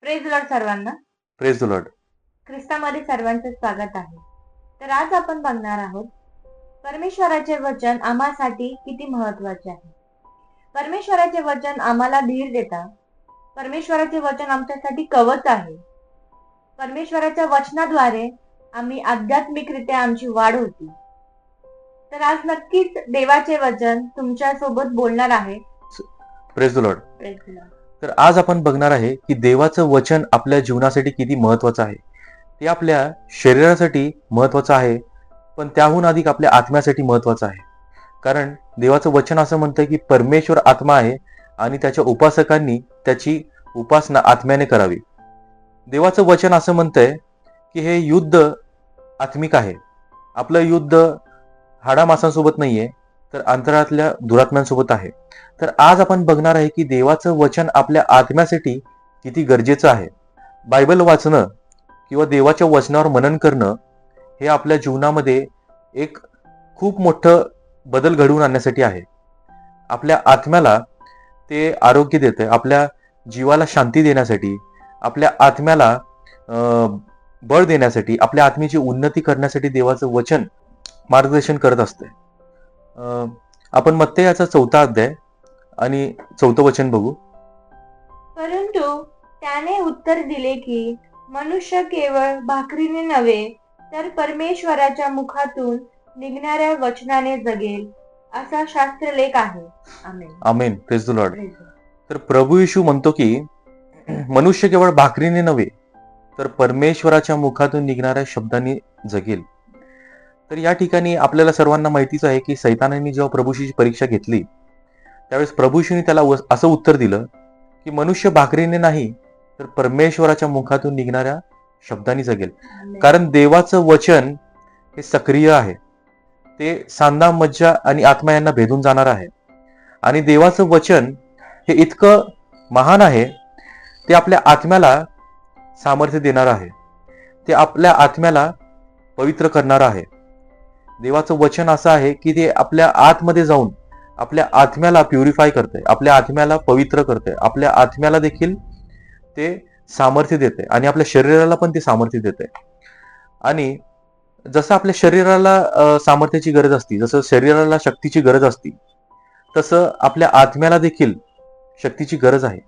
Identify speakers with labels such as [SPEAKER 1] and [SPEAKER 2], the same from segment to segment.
[SPEAKER 1] Praise lord सर्वांना.
[SPEAKER 2] Praise the lord.
[SPEAKER 1] ख्रिस्तामध्ये सर्वांचे स्वागत आहे. तर आज आपण बघणार आहोत परमेश्वराचे वचन आम्हासाठी किती महत्वाचे आहे. परमेश्वराचे वचन आम्हाला धीर देतात. परमेश्वराचे वचन आमच्यासाठी कवच आहे. परमेश्वराच्या वचनाद्वारे आम्ही आध्यात्मिकरित्या आमची वाढ होती. तर आज नक्कीच देवाचे वचन तुमच्या सोबत बोलणार आहे.
[SPEAKER 2] Praise the lord.
[SPEAKER 1] Praise lord.
[SPEAKER 2] तर आज आपण बघणार आहे की देवाचं वचन आपल्या जीवनासाठी किती महत्वाचं आहे. ते आपल्या शरीरासाठी महत्वाचं आहे, पण त्याहून अधिक आपल्या आत्म्यासाठी महत्वाचं आहे. कारण देवाचं वचन असं म्हणतं की परमेश्वर आत्मा आहे आणि त्याच्या उपासकांनी त्याची उपासना आत्म्याने करावी. देवाचं वचन असं म्हणतंय की हे युद्ध आत्मिक आहे. आपलं युद्ध हाडामासांसोबत नाहीये, तर अंतरातल्या दुरात्म्यांसोबत आहे. तर आज आपण बघणार आहे की देवाचं वचन आपल्या आत्म्यासाठी किती गरजेचं आहे. बायबल वाचणं किंवा देवाच्या वचनावर मनन करणं हे आपल्या जीवनामध्ये एक खूप मोठं बदल घडवून आणण्यासाठी आहे. आपल्या आत्म्याला ते आरोग्य देते, आपल्या जीवाला शांती देण्यासाठी, आपल्या आत्म्याला बळ देण्यासाठी, आपल्या आत्म्याची उन्नती करण्यासाठी देवाचं वचन मार्गदर्शन करत असते. आपण मत्तेयाचा 4 अध्याय आणि 4 वचन बघू.
[SPEAKER 1] परंतु त्याने उत्तर दिले की मनुष्य केवळ भाकरीने नव्हे तर परमेश्वराच्या मुखातून निघणाऱ्या वचनाने जगेल, असा शास्त्रलेख आहे. Amen.
[SPEAKER 2] Amen. Praise the lord.
[SPEAKER 1] Praise lord.
[SPEAKER 2] तर प्रभू येशू म्हणतो की मनुष्य केवळ भाकरीने नव्हे तर परमेश्वराच्या मुखातून निघणाऱ्या शब्दांनी जगेल. तर या ठिकाणी आपल्याला सर्वांना माहितीच आहे की सैतानाने जेव्हा प्रभूशी परीक्षा घेतली त्यावेळेस प्रभूशीने त्याला असं उत्तर दिलं की मनुष्य भाकरीने नाही तर परमेश्वराच्या मुखातून निघणाऱ्या शब्दांनी जगेल. कारण देवाचं वचन हे सक्रिय आहे. ते सांदा, मज्जा आणि आत्मा यांना भेदून जाणार आहे. आणि देवाचं वचन हे इतकं महान आहे, ते आपल्या आत्म्याला सामर्थ्य देणार आहे. ते आपल्या आत्म्याला पवित्र करणार आहे. देवाचं वचन असं आहे की ते आपल्या आतमध्ये जाऊन आपल्या आत्म्याला प्युरिफाय करते, आपल्या आत्म्याला पवित्र करते, आपल्या आत्म्याला देखील ते सामर्थ्य देते आणि आपल्या शरीराला पण ते सामर्थ्य देते. आणि जसं आपल्या शरीराला सामर्थ्याची गरज असते, जसं शरीराला शक्तीची गरज असते, तसं आपल्या आत्म्याला देखील शक्तीची गरज आहे.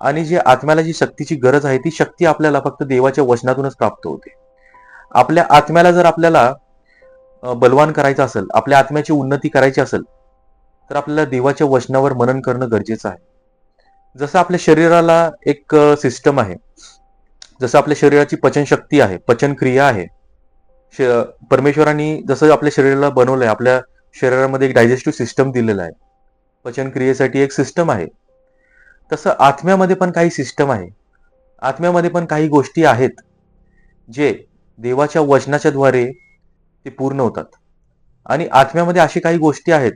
[SPEAKER 2] आणि जी आत्म्याला जी शक्तीची गरज आहे ती शक्ती आपल्याला फक्त देवाच्या वचनातूनच प्राप्त होते. आपल्या आत्म्याला जर आपल्याला बलवान करायचं असेल, आपल्या आत्म्याची उन्नती करायची असेल, तर आपल्याला देवाच्या वचनावर मनन करणं गरजेचं आहे. जसं आपल्या शरीराला एक सिस्टम आहे, जसं आपल्या शरीराची पचनशक्ती आहे, पचनक्रिया आहे. परमेश्वरांनी जसं आपल्या शरीराला बनवलंय, आपल्या शरीरामध्ये एक डायजेस्टिव्ह सिस्टम दिलेला आहे, पचनक्रियेसाठी एक सिस्टम आहे. तसं आत्म्यामध्ये पण काही सिस्टम आहे. आत्म्यामध्ये पण काही गोष्टी आहेत जे देवाच्या वचनाच्या द्वारे ते पूर्ण होतात. आणि आत्म्यामध्ये अशी काही गोष्टी आहेत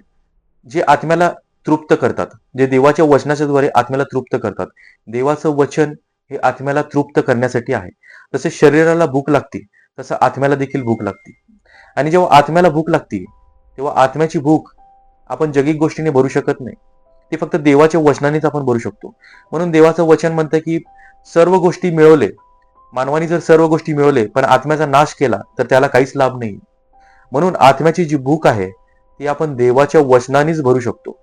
[SPEAKER 2] जे आत्म्याला तृप्त करतात, जे देवाच्या वचनाच्या द्वारे आत्म्याला तृप्त करतात. देवाचं वचन हे आत्म्याला तृप्त करण्यासाठी आहे. जसे शरीराला भूक लागते तसं आत्म्याला देखील भूक लागते. आणि जेव्हा आत्म्याला भूक लागते तेव्हा आत्म्याची भूक आपण जगिक गोष्टीने भरू शकत नाही, ते फक्त देवाच्या वचनानेच आपण भरू शकतो. म्हणून देवाचं वचन म्हणतं की सर्व गोष्टी मिळवले, मानवाने जर सर्व गोष्टी मिळवले पण आत्म्याचा नाश केला तर त्याला काहीच लाभ नाही. म्हणून आत्म्याची जी भूक आहे ती आपण देवाच्या वचनानेच भरू शकतो.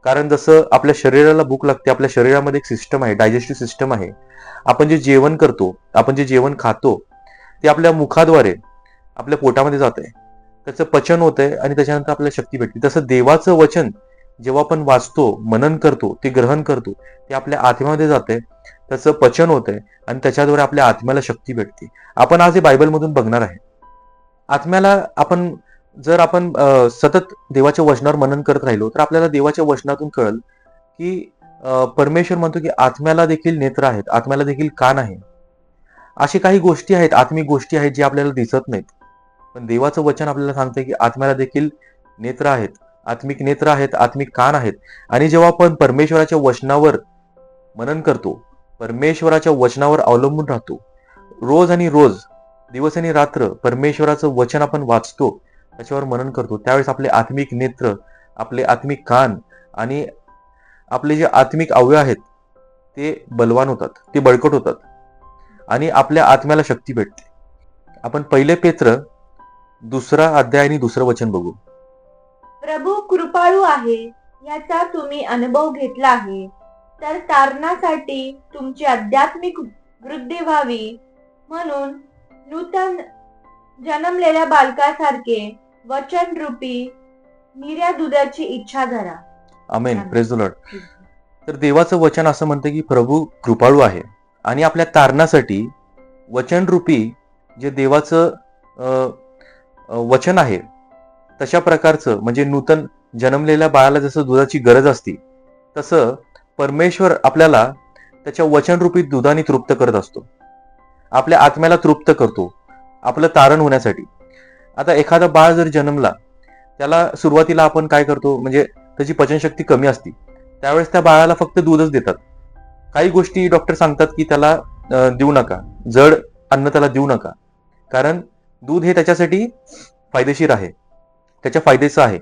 [SPEAKER 2] कारण जसं आपल्या शरीराला भूक लागते, आपल्या शरीरामध्ये एक सिस्टम आहे, डायजेस्टिव्ह सिस्टम आहे. आपण जे जेवण करतो, आपण जे जेवण खातो ते आपल्या मुखाद्वारे आपल्या पोटामध्ये जातंय, त्याचं पचन होतंय आणि त्याच्यानंतर आपल्याला शक्ती भेटते. तसं देवाचं वचन जेव्हा आपण वाचतो, मनन करतो, ते ग्रहण करतो, ते आपल्या आत्म्यामध्ये जाते, त्याचं पचन होतंय आणि त्याच्याद्वारे आपल्या आत्म्याला शक्ती भेटते. आपण आज हे बायबलमधून बघणार आहे. आत्म्याला आपण जर आपण सतत देवाच्या वचनावर मनन करत राहिलो तर आपल्याला देवाच्या वचनातून कळेल की परमेश्वर म्हणतो की आत्म्याला देखील नेत्र आहेत, आत्म्याला देखील कान आहे. अशी काही गोष्टी आहेत, आत्मिक गोष्टी आहेत जे आपल्याला दिसत नाहीत, पण देवाचं वचन आपल्याला सांगतंय की आत्म्याला देखील नेत्र आहेत, आत्मिक नेत्र आहेत, आत्मिक कान आहेत. आणि जेव्हा आपण परमेश्वराच्या वचनावर मनन करतो, परमेश्वराच्या वचनावर अवलंबून राहतो, रोज आणि रोज, दिवस आणि रात्र परमेश्वराचं वचन आपण वाचतो, त्याच्यावर मनन करतो, त्यावेळेस आपले आत्मिक नेत्र, आपले आत्मिक कान आणि आपले जे आत्मिक अवयव आहेत ते बलवान होतात, ते बळकट होतात आणि आपल्या आत्म्याला शक्ती भेटते. आपण 1 पेत्र 2 अध्याय आणि 2 वचन बघू.
[SPEAKER 1] प्रभू कृपाळू आहे याचा तुम्ही अनुभव घेतला आहे, तर तारणासाठी तुमची आध्यात्मिक वृद्धी व्हावी म्हणून नूतन जन्मलेल्या बालकासारखे वचनरूपी निर्या दुधाची इच्छा धरा.
[SPEAKER 2] Amen.
[SPEAKER 1] Amen.
[SPEAKER 2] Praise the lord. तर देवाचं वचन असं म्हणतं की प्रभू कृपाळू आहे आणि आपल्या तारणासाठी वचनरूपी जे देवाचं वचन आहे तशा प्रकारचं, म्हणजे नूतन जन्मलेल्या बाळाला जसं दुधाची गरज असते तसं परमेश्वर आपल्याला त्याच्या वचनरूपी दुधाने तृप्त करत असतो. आपल्या आत्म्याला तृप्त करतो आपलं तारण होण्यासाठी. आता एखादा बाळ जर जन्मला, त्याला सुरुवातीला आपण काय करतो, म्हणजे त्याची पचनशक्ती कमी असते, त्यावेळेस त्या बाळाला फक्त दूधच देतात. काही गोष्टी डॉक्टर सांगतात की त्याला देऊ नका, जड अन्न त्याला देऊ नका, कारण दूध हे त्याच्यासाठी फायदेशीर आहे, त्याच्या फायद्याचं आहे.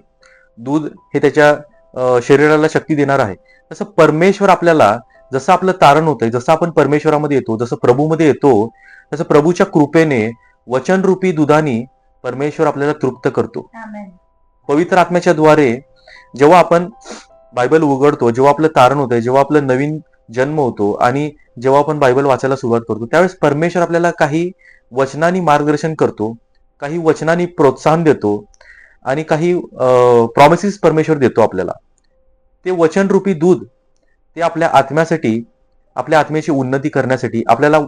[SPEAKER 2] दूध हे त्याच्या शरीराला शक्ती देणार आहे. तसं परमेश्वर आपल्याला, जसं आपलं तारण होतंय, जसं आपण परमेश्वरामध्ये येतो, जसं प्रभूमध्ये येतो, तसं प्रभूच्या कृपेने वचनरूपी दुधाने परमेश्वर आपल्याला तृप्त करतो.
[SPEAKER 1] आमेन.
[SPEAKER 2] पवित्र आत्म्याच्या द्वारे जेव्हा आपण बायबल उघडतो, जेव्हा आपलं तारण होतंय, जेव्हा आपलं नवीन जन्म होतो आणि जेव्हा आपण बायबल वाचायला सुरुवात करतो, त्यावेळेस परमेश्वर आपल्याला काही वचनांनी मार्गदर्शन करतो, काही वचनांनी प्रोत्साहन देतो आणि काही प्रॉमिसेस परमेश्वर देतो आपल्याला. ते वचनरूपी दूध ते आपल्या आत्म्यासाठी, आपल्या आत्म्याची उन्नती करण्यासाठी, आपल्याला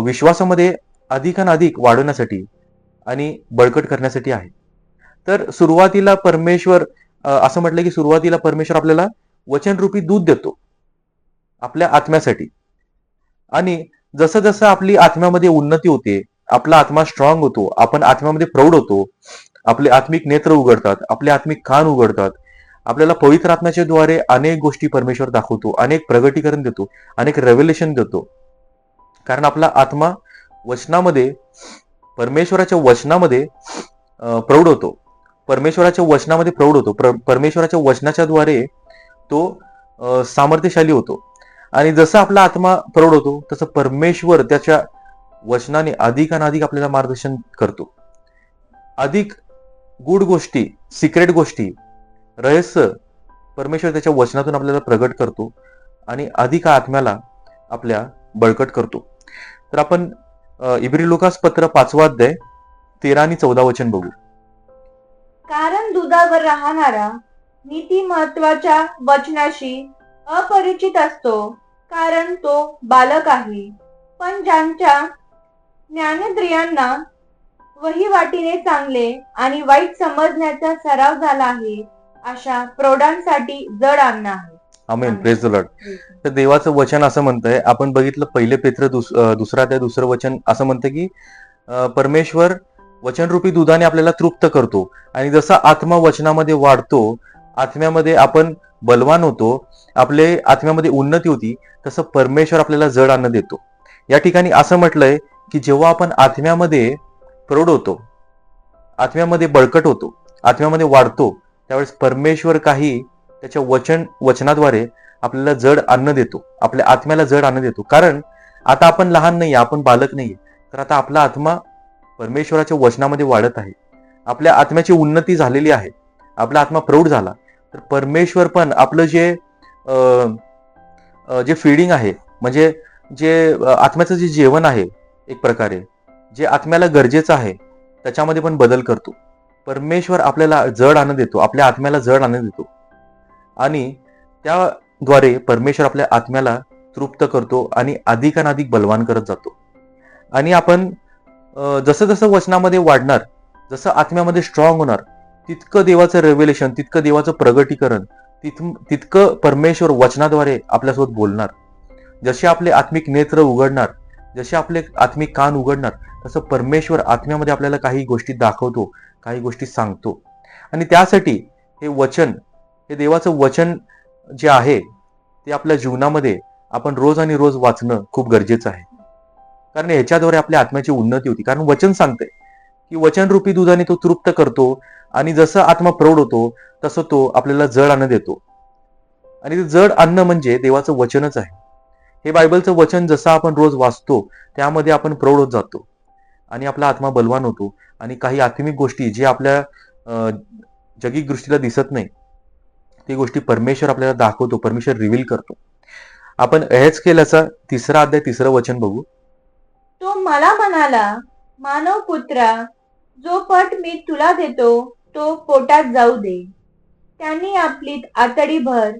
[SPEAKER 2] विश्वासामध्ये अधिकाधिक वाढवण्यासाठी आणि बळकट करण्यासाठी आहे. तर सुरुवातीला परमेश्वर, असं म्हटलं की सुरुवातीला परमेश्वर आपल्याला वचनरूपी दूध देतो आपल्या आत्म्यासाठी. आणि जसं जसं आपली आत्म्यामध्ये उन्नती होते, आपला आत्मा स्ट्रॉंग होतो, आपण आत्म्यामध्ये प्रौढ होतो, आपले आत्मिक नेत्र उघडतात, आपले आत्मिक कान उघडतात, आपल्याला पवित्र आत्म्याच्या द्वारे अनेक गोष्टी परमेश्वर दाखवतो, अनेक प्रगटीकरण देतो, अनेक रेव्हेलेशन देतो. कारण आपला आत्मा वचनामध्ये, परमेश्वराच्या वचनामध्ये प्रौढ होतो, परमेश्वराच्या वचनामध्ये प्रौढ होतो, परमेश्वराच्या वचनाच्या द्वारे तो सामर्थ्यशाली होतो. आणि जसं आपला आत्मा प्रौढ होतो तसं परमेश्वर त्याच्या वचनाने अधिकाधिक आपल्याला मार्गदर्शन करतो. अधिक गूढ गोष्टी, सिक्रेट गोष्टी, रहस्य परमेश्वर त्याच्या वचनातून आपल्याला प्रगट करतो आणि अधिक आत्म्याला आपल्या बळकट करतो. तर आपण इब्री लूकास पत्र 5 अध्याय 13 आणि 14 वचन बघू.
[SPEAKER 1] कारण दुधावर राहणारा नीती महत्वाच्या वचनाशी अपरिचित असतो, कारण तो बालक आहे. पण ज्यांच्या ज्ञानेंद्रियांना वहिवाटीने चांगले आणि वाईट समजण्याचा सराव झाला आहे, अशा प्रौढांसाठी जड अन्न आहे.
[SPEAKER 2] आमेन. Praise the lord. तर देवाचं वचन असं म्हणतंय, आपण बघितलं 1 पेत्र 2 अध्याय 2 वचन असं म्हणतं की परमेश्वर वचनरूपी दुधाने आपल्याला तृप्त करतो आणि जसा आत्मा वचनामध्ये वाढतो, आत्म्यामध्ये आपण बलवान होतो, आपले आत्म्यामध्ये उन्नती होती, तसं परमेश्वर आपल्याला जड अन्न देतो. या ठिकाणी असं म्हटलंय की जेव्हा आपण आत्म्यामध्ये प्रौढ होतो, आत्म्यामध्ये बळकट होतो, आत्म्यामध्ये वाढतो, त्यावेळेस परमेश्वर काही त्याच्या वचनाद्वारे आपल्याला जड अन्न देतो, आपल्या आत्म्याला जड अन्न देतो. कारण आता आपण लहान नाहीये, आपण बालक नाहीये, तर आता आपला आत्मा परमेश्वराच्या वचनामध्ये वाढत आहे, आपल्या आत्म्याची उन्नती झालेली आहे, आपला आत्मा प्रौढ झाला. तर परमेश्वर पण आपलं जे फीडिंग आहे, म्हणजे जे आत्म्याचं जे जेवण आहे, एक प्रकारे जे आत्म्याला गरजेचं आहे, त्याच्यामध्ये पण बदल करतो. परमेश्वर आपल्याला जड अन्न देतो, आपल्या आत्म्याला जड अन्न देतो आणि त्याद्वारे परमेश्वर आपल्या आत्म्याला तृप्त करतो आणि अधिकाधिक बलवान करत जातो. आणि आपण जसं जसं वचनामध्ये वाढणार, जसं आत्म्यामध्ये स्ट्रॉंग होणार, तितकं देवाचं रेव्हेलेशन, तितकं देवाचं प्रगटीकरण, तितकं परमेश्वर वचनाद्वारे आपल्यासोबत बोलणार. जसे आपले आत्मिक नेत्र उघडणार, जसे आपले आत्मिक कान उघडणार, तसं परमेश्वर आत्म्यामध्ये आपल्याला काही गोष्टी दाखवतो, काही गोष्टी सांगतो. आणि त्यासाठी हे वचन, हे देवाचं वचन जे आहे ते आपल्या जीवनामध्ये आपण रोज आणि रोज वाचणं खूप गरजेचं आहे. कारण ह्याच्याद्वारे आपल्या आत्म्याची उन्नती होती. कारण वचन सांगतंय की वचनरूपी दुधाने तो तृप्त करतो आणि जसं आत्मा प्रौढ होतो तसं तो आपल्याला जड अन्न देतो. आणि ते जड अन्न म्हणजे देवाचं वचनच आहे. हे बायबलचं वचन जसं आपण रोज वाचतो त्यामध्ये आपण प्रौढ होत जातो आणि आपला आत्मा बलवान होतो आणि काही आत्मिक गोष्टी जे आपल्या जगिक दृष्टीला दिसत नाही ती गोष्टी परमेश्वर आपल्याला दाखवतो, परमेश्वर रिव्हील करतो. आपण एहेजकेलाचा 3 अध्याय 3 वचन बघू.
[SPEAKER 1] तो मला म्हणाला, मानव पुत्रा, जो पट मी तुला देतो तो पोटात जाऊ दे. त्यांनी आपली आतडी भर.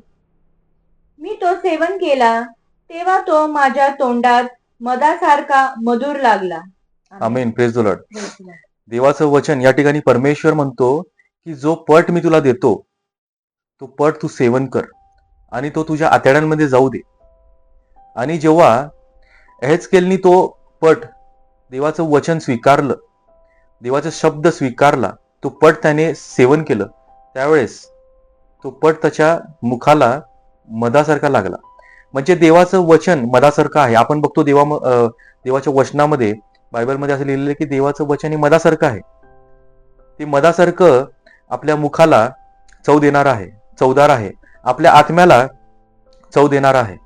[SPEAKER 1] मी तो सेवन केला तेव्हा तो माझ्या तोंडात मधासारखा मधुर लागला.
[SPEAKER 2] Amen. Praise the lord.
[SPEAKER 1] Praise the Lord.
[SPEAKER 2] देवाचं वचन या ठिकाणी परमेश्वर म्हणतो की जो पट मी तुला देतो तो पट तू सेवन कर आणि तो तुझ्या आतड्यांमध्ये जाऊ दे. आणि जेव्हा एहेजकेलनी तो पट देवाचं वचन स्वीकारलं, देवाचा शब्द स्वीकारला, तो पट त्याने सेवन केलं, त्यावेळेस तो पट त्याच्या मुखाला मधासारखा लागला. म्हणजे देवाचं वचन मधासारखं आहे. आपण बघतो देवाच्या वचनामध्ये, बायबलमध्ये असं लिहिलेलं की देवाचं वचन हे मधासारखं आहे. ते मधासारखं आपल्या मुखाला चव देणार आहे, चवदार आहे, आपल्या आत्म्याला चव देणार आहे.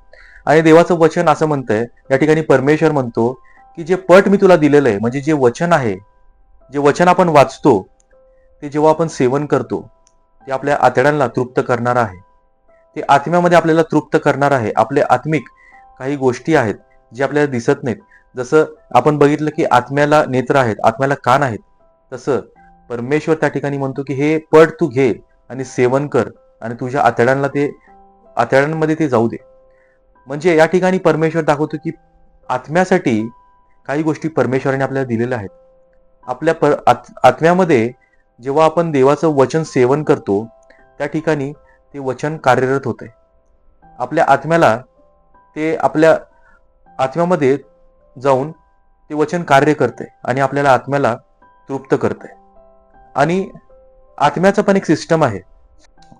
[SPEAKER 2] आणि देवाचं वचन असं म्हणतंय, या ठिकाणी परमेश्वर म्हणतो की जे पट मी तुला दिलेलं आहे, म्हणजे जे वचन आहे, जे वचन आपण वाचतो ते जेव्हा आपण सेवन करतो ते आपल्या आतड्यांना तृप्त करणार आहे. ते आत्म्यामध्ये आपल्याला तृप्त करणार आहे. आपले आत्मिक काही गोष्टी आहेत जे आपल्याला दिसत नाहीत. जसं आपण बघितलं की आत्म्याला नेत्र आहेत, आत्म्याला कान आहेत, तसं परमेश्वर त्या ठिकाणी म्हणतो की हे पट तू घे आणि सेवन कर आणि तुझ्या आतड्यांमध्ये ते जाऊ दे. म्हणजे या ठिकाणी परमेश्वर दाखवतो की आत्म्यासाठी काही गोष्टी परमेश्वराने आपल्याला दिलेल्या आहेत. आपल्या आत्म्यामध्ये जेव्हा आपण देवाचं वचन सेवन करतो त्या ठिकाणी ते वचन कार्यरत होते. आपल्या आत्म्याला ते आपल्या आत्म्यामध्ये जाऊन ते वचन कार्य करते आणि आपल्याला आत्म्याला तृप्त करते. आणि आत्म्याचं पण एक सिस्टम आहे.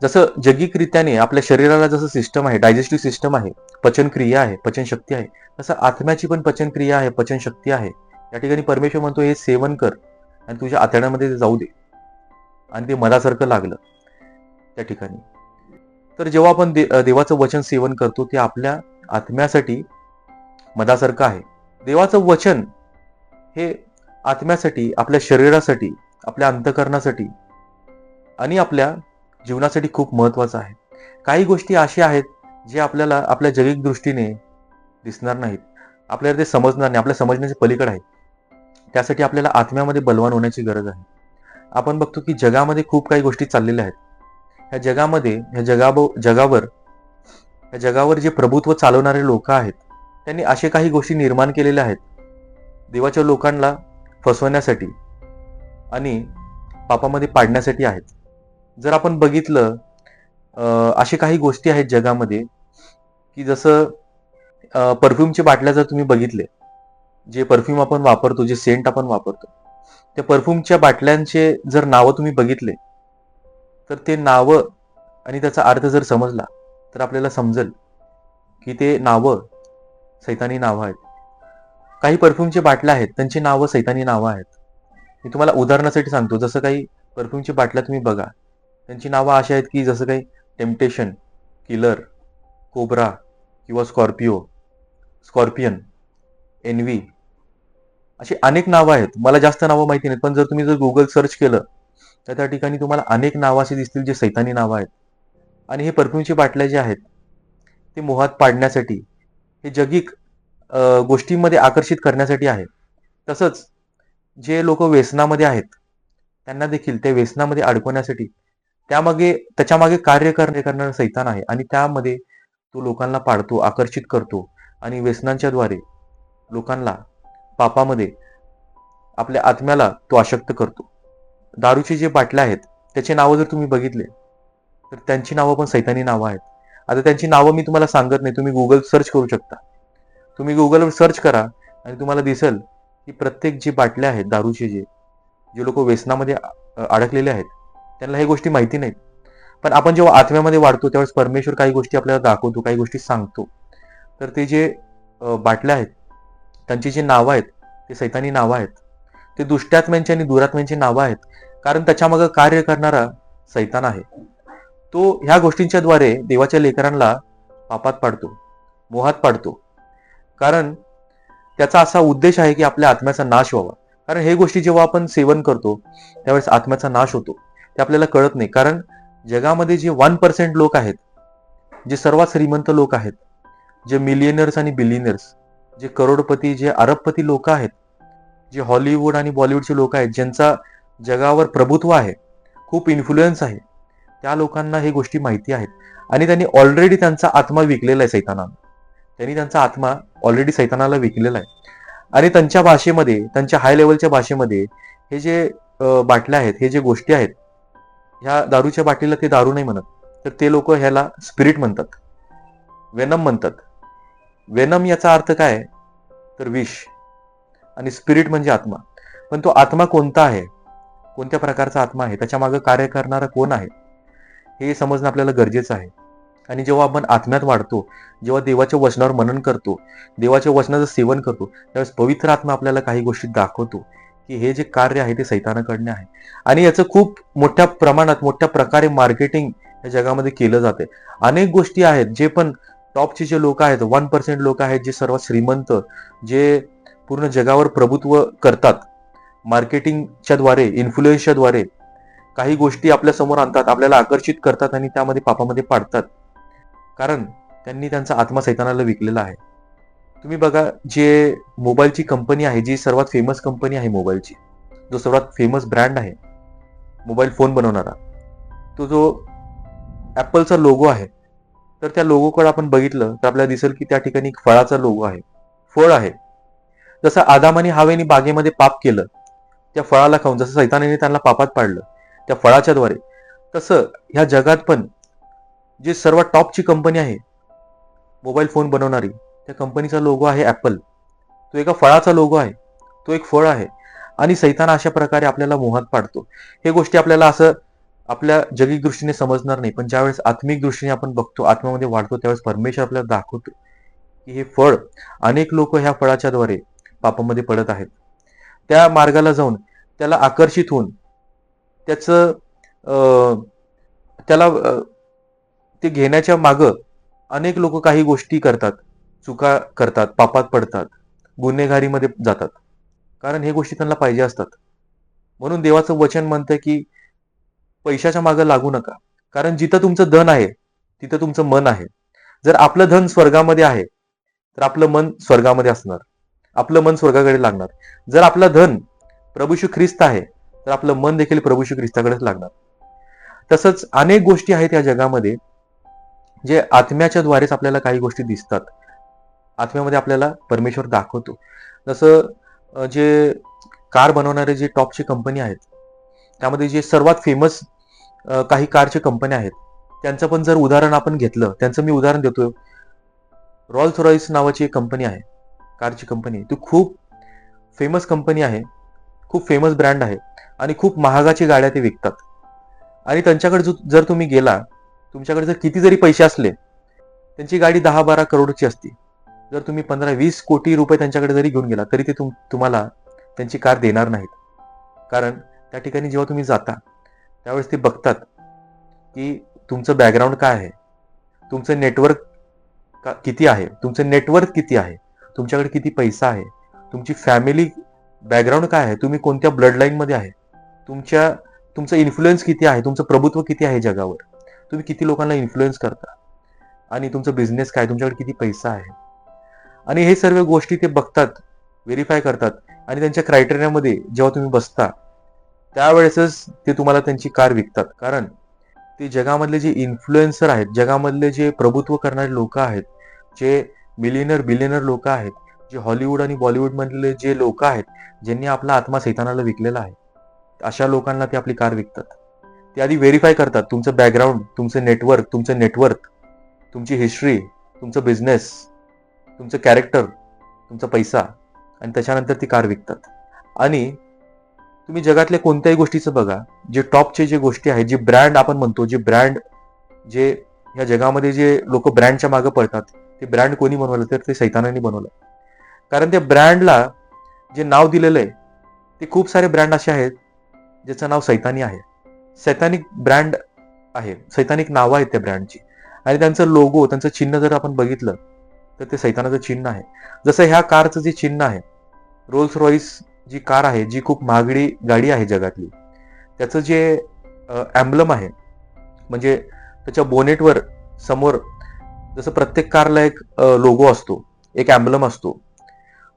[SPEAKER 2] जसं जगिकरित्याने आपल्या शरीराला जसं सिस्टम आहे, डायजेस्टिव्ह सिस्टम आहे, पचनक्रिया आहे, पचनशक्ती आहे, तसं आत्म्याची पण पचनक्रिया आहे, पचनशक्ती आहे. या ठिकाणी परमेश्वर म्हणतो हे सेवन कर आणि तुझ्या आतड्यामध्ये ते जाऊ दे. आणि ते मधासारखं लागलं त्या ठिकाणी. तर जेव्हा आपण देवाचं वचन सेवन करतो ते आपल्या आत्म्यासाठी मधासारखं आहे. देवाचं वचन हे आत्म्यासाठी, आपल्या शरीरासाठी, आपल्या अंतःकरणासाठी आणि आपल्या जीवनासाठी खूप महत्वाचं आहे. काही गोष्टी अशा आहेत जे आपल्याला आपल्या जैविक दृष्टीने दिसणार नाहीत, आपल्याला ते समजणार नाही, आपल्या समजण्याच्या पलीकडे आहे. त्यासाठी आपल्याला आत्म्यामध्ये बलवान होण्याची गरज आहे. आपण बघतो की जगामध्ये खूप काही गोष्टी चाललेल्या आहेत. ह्या जगामध्ये, ह्या जगावर जे प्रभुत्व चालवणारे लोक आहेत त्यांनी असे काही गोष्टी निर्माण केलेल्या आहेत देवाच्या लोकांना फसवण्यासाठी आणि पापामध्ये पाडण्यासाठी आहेत. जर आपण बघितलं असे काही गोष्टी आहेत जगामध्ये की जसं परफ्यूमचे बाटल्या जर तुम्ही बघितले, जे परफ्यूम आपण वापरतो, जे सेंट आपण वापरतो, त्या परफ्यूमच्या बाटल्यांचे जर नावं तुम्ही बघितले तर ते नावं आणि त्याचा अर्थ जर समजला तर आपल्याला समजेल की ते नावं सैतानी नावं आहेत. काही परफ्यूमचे बाटल्या आहेत त्यांची नावं सैतानी नावं आहेत. मी तुम्हाला उदाहरणासाठी सांगतो. जसं काही परफ्यूमची बाटल्या तुम्ही बघा, त्यांची नावं अशी आहेत की जसं काही टेम्पटेशन, किलर, कोब्रा किंवा स्कॉर्पियन, एनव्ही, अशी अनेक नावं आहेत. मला जास्त नावं माहिती नाहीत, पण जर तुम्ही गुगल सर्च केलं तर त्या ठिकाणी तुम्हाला अनेक नावं अशी दिसतील जे सैतानी नावं आहेत. आणि हे परफ्यूमची बाटल्या जे आहेत ते मोहात पाडण्यासाठी, हे जगिक गोष्टींमध्ये आकर्षित करण्यासाठी आहे. तसंच जे लोक व्यसनामध्ये आहेत त्यांना देखील ते व्यसनामध्ये अडकवण्यासाठी त्याच्यामागे कार्य करणारा सैतान आहे आणि त्यामध्ये तो लोकांना पाडतो, आकर्षित करतो आणि व्यसनांच्या द्वारे लोकांना पापामध्ये, आपल्या आत्म्याला तो आशक्त करतो. दारूचे जे बाटल्या आहेत त्याचे नावं जर तुम्ही बघितले तर त्यांची नावं पण सैतानी नावं आहेत. आता त्यांची नावं मी तुम्हाला सांगत नाही, तुम्ही गुगल सर्च करू शकता. तुम्ही गुगलवर सर्च करा आणि तुम्हाला दिसेल की प्रत्येक जी बाटल्या आहेत दारूचे, जे लोक व्यसनामध्ये अडकलेले आहेत त्यांना हे गोष्टी माहिती नाहीत. पण आपण जेव्हा आत्म्यामध्ये वाढतो त्यावेळेस परमेश्वर काही गोष्टी आपल्याला दाखवतो, काही गोष्टी सांगतो. तर ते जे बाटल्या आहेत त्यांची जी नावं आहेत ते सैतानी नावं आहेत. ते दुष्टात्म्यांची आणि दुरात्म्यांची नावं आहेत, कारण त्याच्यामागे कार्य करणारा सैतान आहे. तो ह्या गोष्टींच्या द्वारे देवाच्या लेकरांना पापात पाडतो, मोहात पाडतो कारण त्याचा असा उद्देश आहे की आपल्या आत्म्याचा नाश व्हावा. कारण हे गोष्टी जेव्हा आपण सेवन करतो त्यावेळेस आत्म्याचा नाश होतो, ते आपल्याला कळत नाही. कारण जगामध्ये जे 1% लोक आहेत, जे सर्वात श्रीमंत लोक आहेत, जे मिलियनर्स आणि बिलियनर्स, जे करोडपती, जे अरबपती लोक आहेत, जे हॉलिवूड आणि बॉलिवूडचे लोक आहेत, ज्यांचा जगावर प्रभुत्व आहे, खूप इन्फ्लुएन्स आहे, त्या लोकांना हे गोष्टी माहिती आहेत. आणि त्यांनी ऑलरेडी त्यांचा आत्मा विकलेला आहे सैतानाला. त्यांनी त्यांचा आत्मा ऑलरेडी सैतानाला विकलेला आहे. आणि त्यांच्या भाषेमध्ये, त्यांच्या हाय लेवलच्या भाषेमध्ये हे जे बाटल्या आहेत, हे जे गोष्टी आहेत, ह्या दारूच्या बाटलीला ते दारू नाही म्हणत, तर ते लोक ह्याला स्पिरिट म्हणतात, वेनम म्हणतात. वेनम याचा अर्थ काय तर विष, आणि स्पिरिट म्हणजे आत्मा. पण तो आत्मा कोणता आहे, कोणत्या प्रकारचा आत्मा आहे, त्याच्या मागे कार्य करणारा कोण आहे, हे समजणं आपल्याला गरजेचं आहे. आणि जेव्हा आपण आत्म्यात वाढतो, जेव्हा देवाच्या वचनावर मनन करतो, देवाच्या वचनाचं सेवन करतो, त्यावेळेस पवित्र आत्मा आपल्याला काही गोष्टी दाखवतो की हे जे कार्य आहे ते सैतानाकडनं आहे. आणि याचं खूप मोठ्या प्रमाणात, मोठ्या प्रकारे मार्केटिंग या जगामध्ये केलं जाते. अनेक गोष्टी आहेत, जे पण टॉपचे जे लोक आहेत, 1% लोक आहेत, जे सर्वात श्रीमंत, जे पूर्ण जगावर प्रभुत्व करतात, मार्केटिंगच्या द्वारे, इन्फ्लुएन्सच्या द्वारे काही गोष्टी आपल्या समोर आणतात, आपल्याला आकर्षित करतात आणि त्यामध्ये पापामध्ये पाडतात. कारण त्यांनी त्यांचा आत्मा सैतानाला विकलेला आहे. तुम्ही बघा, जे मोबाईलची कंपनी आहे, जी सर्वात फेमस कंपनी आहे मोबाईलची, जो सर्वात फेमस ब्रँड आहे मोबाईल फोन बनवणारा, तो जो ॲपलचा लोगो आहे, तर त्या लोगोकडे आपण बघितलं तर आपल्याला दिसेल की त्या ठिकाणी एक फळाचा लोगो आहे, फळ आहे. जसं आदाम आणि हवेने बागेमध्ये पाप केलं, त्या फळाला खाऊन, जसं सैतानाने त्यांना पापात पाडलं त्या फळाच्या द्वारे, तसं ह्या जगात पण जे सर्वात टॉपची कंपनी आहे मोबाईल फोन बनवणारी, त्या कंपनीचा लोगो आहे ॲपल. तो एका फळाचा लोगो आहे, तो एक फळ आहे. आणि सैतान अशा प्रकारे आपल्याला मोहात पाडतो. हे गोष्टी आपल्याला असं आपल्या जगिक दृष्टीने समजणार नाही, पण ज्यावेळेस आत्मिक दृष्टीने आपण बघतो, आत्म्यामध्ये वाढतो, त्यावेळेस परमेश्वर आपल्याला दाखवतो की हे फळ, अनेक लोक ह्या फळाच्या द्वारे पापामध्ये पडत आहेत. त्या मार्गाला जाऊन त्याला आकर्षित होऊन त्याचं त्याला ते घेण्याच्या मागं अनेक लोक काही गोष्टी करतात, चुका करतात, पापात पडतात, गुन्हेगारीमध्ये जातात, कारण हे गोष्टी त्यांना पाहिजे असतात. म्हणून देवाचं वचन म्हणतं की पैशाच्या मागं लागू नका, कारण जिथं तुमचं धन आहे तिथं तुमचं मन आहे. जर आपलं धन स्वर्गामध्ये आहे तर आपलं मन स्वर्गामध्ये असणार, आपलं मन स्वर्गाकडे लागणार. जर आपलं धन प्रभू येशू ख्रिस्त आहे तर आपलं मन देखील प्रभू येशू ख्रिस्ताकडेच लागणार. तसंच अनेक गोष्टी आहेत या जगामध्ये, जे आत्म्याच्या द्वारेच आपल्याला काही गोष्टी दिसतात, आत्म्यामध्ये आपल्याला परमेश्वर दाखवतो. जसं जे कार बनवणारे जे टॉपची कंपनी आहेत, त्यामध्ये जे सर्वात फेमस काही कारचे कंपन्या आहेत, त्यांचं पण जर उदाहरण आपण घेतलं, त्यांचं मी उदाहरण देतो. रॉल्स रॉईस नावाची एक कंपनी आहे, कारची कंपनी. ती खूप फेमस कंपनी आहे, खूप फेमस ब्रँड आहे, आणि खूप महागाची गाड्या ते विकतात. आणि त्यांच्याकडे जर तुम्ही गेला, तुमच्याकडे जर किती जरी पैसे असले, त्यांची गाडी 10-12 करोडची असते. जर तुम्ही 15-20 कोटी रुपये त्यांच्याकडे जरी घेऊन गेला तरी ते तुम्हाला त्यांची कार देणार नाहीत. कारण त्या ठिकाणी जेव्हा तुम्ही जाता त्यावेळेस ते बघतात की तुमचं बॅकग्राऊंड काय आहे, तुमचं नेटवर्क किती आहे, तुमचं नेटवर्क किती आहे, तुमच्याकडे किती पैसा आहे, तुमची फॅमिली बॅकग्राऊंड काय आहे, तुम्ही कोणत्या ब्लड लाईनमध्ये आहे, तुमचं इन्फ्लुएन्स किती आहे, तुमचं प्रभुत्व किती आहे जगावर, तुम्ही किती लोकांना इन्फ्लुएन्स करता, आणि तुमचं बिझनेस काय, तुमच्याकडे किती पैसा आहे. आणि हे सर्व गोष्टी ते बघतात, व्हेरीफाय करतात, आणि त्यांच्या क्रायटेरियामध्ये जेव्हा तुम्ही बसता त्यावेळेसच ते तुम्हाला त्यांची कार विकतात. कारण ते जगामधले जे इन्फ्लुएन्सर आहेत, जगामधले जे प्रभुत्व करणारे लोक आहेत, जे बिलियनर लोक आहेत, जे हॉलिवूड आणि बॉलिवूडमधले जे लोक आहेत, ज्यांनी आपला आत्मा सैतानाला विकलेला आहे, अशा लोकांना ते आपली कार विकतात. ते आधी व्हेरीफाय करतात तुमचं बॅकग्राऊंड, तुमचं नेटवर्क, तुमचं नेटवर्थ, तुमची हिस्ट्री, तुमचं बिझनेस, तुमचं कॅरेक्टर, तुमचा पैसा, आणि त्याच्यानंतर ती कार विकतात. आणि तुम्ही जगातल्या कोणत्याही गोष्टीचं बघा, जे टॉपचे जे गोष्टी आहेत, जे ब्रँड आपण म्हणतो, जे ब्रँड, जे या जगामध्ये जे लोक ब्रँडच्या मागे पळतात, ते ब्रँड कोणी बनवलं तर ते सैतानाने बनवलं. कारण त्या ब्रँडला जे नाव दिलेलं आहे, ते खूप सारे ब्रँड असे आहेत ज्याचं नाव सैतानी आहे, सैतानिक ब्रँड आहे, सैतानिक नावं आहेत त्या ब्रँडची. आणि त्यांचं लोगो, त्यांचं चिन्ह जर आपण बघितलं तर ते सैतानाचं चिन्ह आहे. जसं ह्या कारचं जे चिन्ह आहे, रोल्स रॉईस जी कार आहे, जी खूप महागडी गाडी आहे जगातली, त्याचं जे एम्ब्लम आहे, म्हणजे त्याच्या बोनेटवर समोर जसं प्रत्येक कारला एक लोगो असतो, एक एम्ब्लम असतो,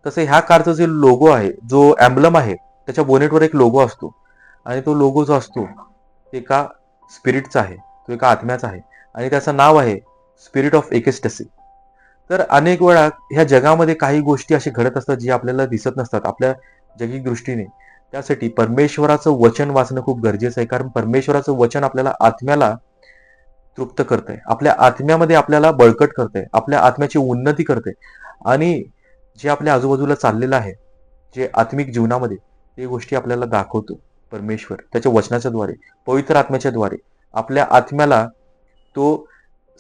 [SPEAKER 2] तसं ह्या कारचं जे लोगो आहे, जो एम्ब्लम आहे, त्याच्या बोनेटवर एक लोगो असतो आणि तो लोगो जो असतो ते एका स्पिरिटचा आहे, तो एका आत्म्याचा आहे आणि त्याचं नाव आहे स्पिरिट ऑफ एकेस्टसी. तर अनेक वेळा ह्या जगामध्ये काही गोष्टी अशा घडत असतात जी आपल्याला दिसत नसतात आपल्या जगिक दृष्टीने. त्यासाठी परमेश्वराचं वचन वाचणं खूप गरजेचं आहे, कारण परमेश्वराचं वचन आपल्याला आत्म्याला तृप्त करतंय, आपल्या आत्म्यामध्ये आपल्याला बळकट करतंय, आपल्या आत्म्याची उन्नती करते आणि जे आपल्या आजूबाजूला चाललेलं आहे, जे आत्मिक जीवनामध्ये, ते गोष्टी आपल्याला दाखवतो परमेश्वर त्याच्या वचनाच्या द्वारे, पवित्र आत्म्याच्या द्वारे आपल्या आत्म्याला तो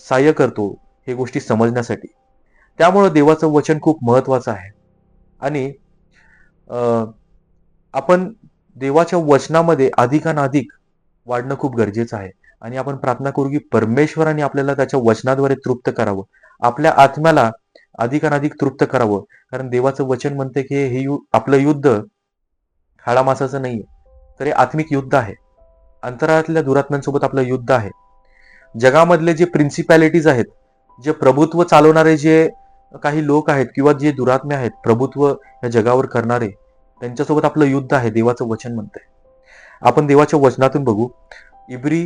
[SPEAKER 2] सहाय्य करतो हे गोष्टी समजण्यासाठी. त्यामुळं देवाचं वचन खूप महत्वाचं आहे आणि आपण देवाच्या वचनामध्ये अधिकाधिक वाढणं खूप गरजेचं आहे आणि आपण प्रार्थना करू की परमेश्वराने आपल्याला त्याच्या वचनाद्वारे तृप्त करावं, आपल्या आत्म्याला अधिकाधिक तृप्त करावं. कारण देवाचं वचन म्हणते की हे आपलं युद्ध हाडामासाचं नाहीये, तर हे आत्मिक युद्ध आहे. अंतराळातल्या दुरात्म्यांसोबत आपलं युद्ध आहे. जगामधले जे प्रिन्सिपॅलिटीज आहेत, जे प्रभुत्व चालवणारे जे काही लोक आहेत किंवा जे दुरात्मे आहेत प्रभुत्व या जगावर करणारे, त्यांच्यासोबत आपलं युद्ध आहे, देवाचं वचन म्हणतंय. आपण देवाच्या वचनातून बघू, इब्री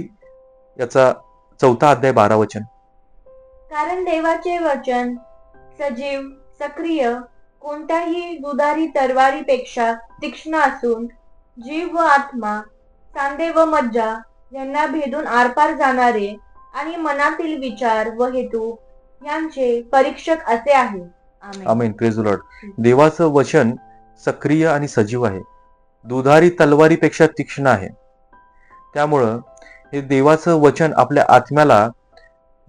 [SPEAKER 2] याचा 4 अध्याय 12 वचन.
[SPEAKER 1] कारण देवाचे वचन सजीव, सक्रिय, कोणत्याही दुधारी तलवारीपेक्षा तीक्ष्ण असून जीव व आत्मा, सांधे व मज्जा यांना भेदून आरपार जाणारे आणि मनातील विचार व हेतू यांचे परीक्षक असे आहे. Amen.
[SPEAKER 2] Amen. Praise the lord. देवाचं वचन सक्रिय आणि सजीव आहे, दुधारी तलवारीपेक्षा तीक्ष्ण आहे. त्यामुळं हे देवाचं वचन आपल्या आत्म्याला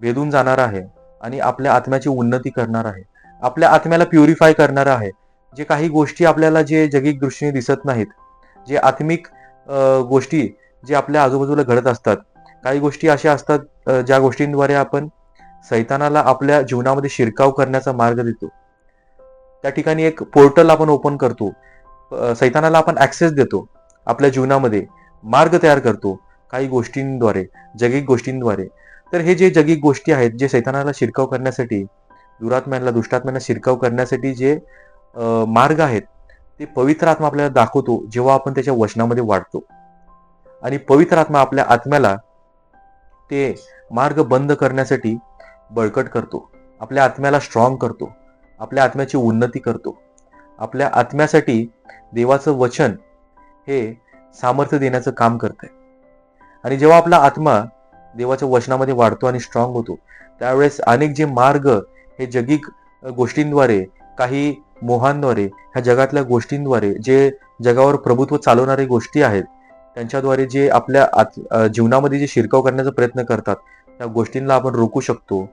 [SPEAKER 2] भेदून जाणार आहे आणि आपल्या आत्म्याची उन्नती करणार आहे, आपल्या आत्म्याला प्युरिफाय करणार आहे. जे काही गोष्टी आपल्याला जे जगिक दृष्टीने दिसत नाहीत, जे आत्मिक गोष्टी जे आपल्या आजूबाजूला घडत असतात, काही गोष्टी अशा असतात ज्या गोष्टींद्वारे आपण सैतानाला आपल्या जीवनामध्ये शिरकाव करण्याचा मार्ग देतो. त्या ठिकाणी एक पोर्टल आपण ओपन करतो, सैतानाला आपण ऍक्सेस देतो, आपल्या जीवनामध्ये मार्ग तयार करतो काही गोष्टींद्वारे, जगिक गोष्टींद्वारे. तर हे जे जगिक गोष्टी आहेत, जे सैतानाला शिरकाव करण्यासाठी, दुरात्म्यांना, दुष्टात्म्यांना शिरकाव करण्यासाठी जे मार्ग आहेत, ते पवित्र आत्मा आपल्याला दाखवतो जेव्हा आपण त्याच्या वचनामध्ये वाढतो. आणि पवित्र आत्मा आपल्या आत्म्याला ते मार्ग बंद करण्यासाठी बळकट करतो, आपल्या आत्म्याला स्ट्रॉंग करतो, आपल्या आत्म्याची उन्नती करतो. आपल्या आत्म्यासाठी देवाचं वचन हे सामर्थ्य देण्याचं काम करतंय. आणि जेव्हा आपला आत्मा देवाच्या वचनामध्ये वाढतो आणि स्ट्रॉंग होतो, त्यावेळेस अनेक जे मार्ग हे जगिक गोष्टींद्वारे, काही मोहांद्वारे, ह्या जगातल्या गोष्टींद्वारे, जे जगावर प्रभुत्व चालवणारे गोष्टी आहेत, त्यांच्याद्वारे जे आपल्या जीवनामध्ये जे शिरकाव करण्याचा प्रयत्न करतात, त्या गोष्टींना आपण रोखू शकतो.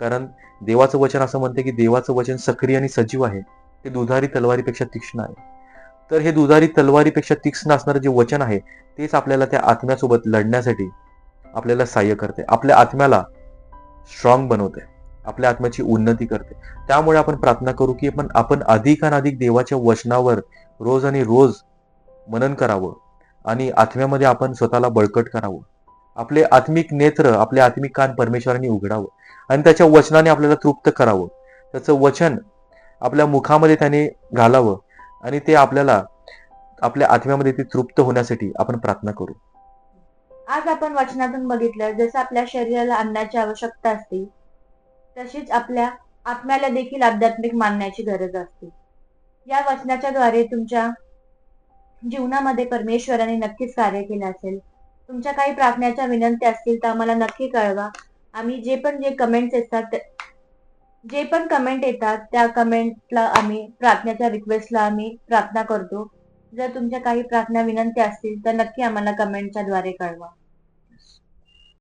[SPEAKER 2] कारण देवाचं वचन असं म्हणते की देवाचं वचन सक्रिय आणि सजीव आहे, ते दुधारी तलवारीपेक्षा तीक्ष्ण आहे. तर हे दुधारी तलवारीपेक्षा तीक्ष्ण असणारं जे वचन आहे, तेच आपल्याला त्या आत्म्यासोबत लढण्यासाठी आपल्याला सहाय्य करते, आपल्या आत्म्याला स्ट्रॉंग बनवते, आपल्या आत्म्याची उन्नती करते. त्यामुळे आपण प्रार्थना करू की आपण अधिकाधिक देवाच्या वचनावर रोज आणि रोज मनन करावं आणि आत्म्यामध्ये आपण स्वतःला बळकट करावं. आपले आत्मिक नेत्र, आपले आत्मिक कान परमेश्वराने उघडावं आणि त्याच्या वचनाने आपल्याला तृप्त करावं. त्याचं वचन आपल्या मुखामध्ये त्याने घालावं आणि ते आपल्याला आपल्या आत्म्यामध्ये ते तृप्त होण्यासाठी आपण प्रार्थना करू.
[SPEAKER 1] आज आपण वचनातून बघितलं, जसं आपल्या शरीराला अन्नाची आवश्यकता असते, तशीच आपल्या आत्म्याला देखील आध्यात्मिक मानण्याची गरज असते. या वचनाच्या द्वारे तुमच्या जीवनामध्ये परमेश्वराने नक्कीच कार्य केलं असेल. तुमच्या काही प्रार्थनेच्या विनंती असतील तर आम्हाला नक्की कळवा. आम्ही जे कमेंट्स येतात, जे पण कमेंट येतात त्या कमेंटला आम्ही प्रार्थनेच्या रिक्वेस्टला आम्ही प्रार्थना करतो. जर तुमच्या काही प्रार्थना विनंती असतील तर नक्की आम्हाला कमेंटच्या द्वारे कळवा.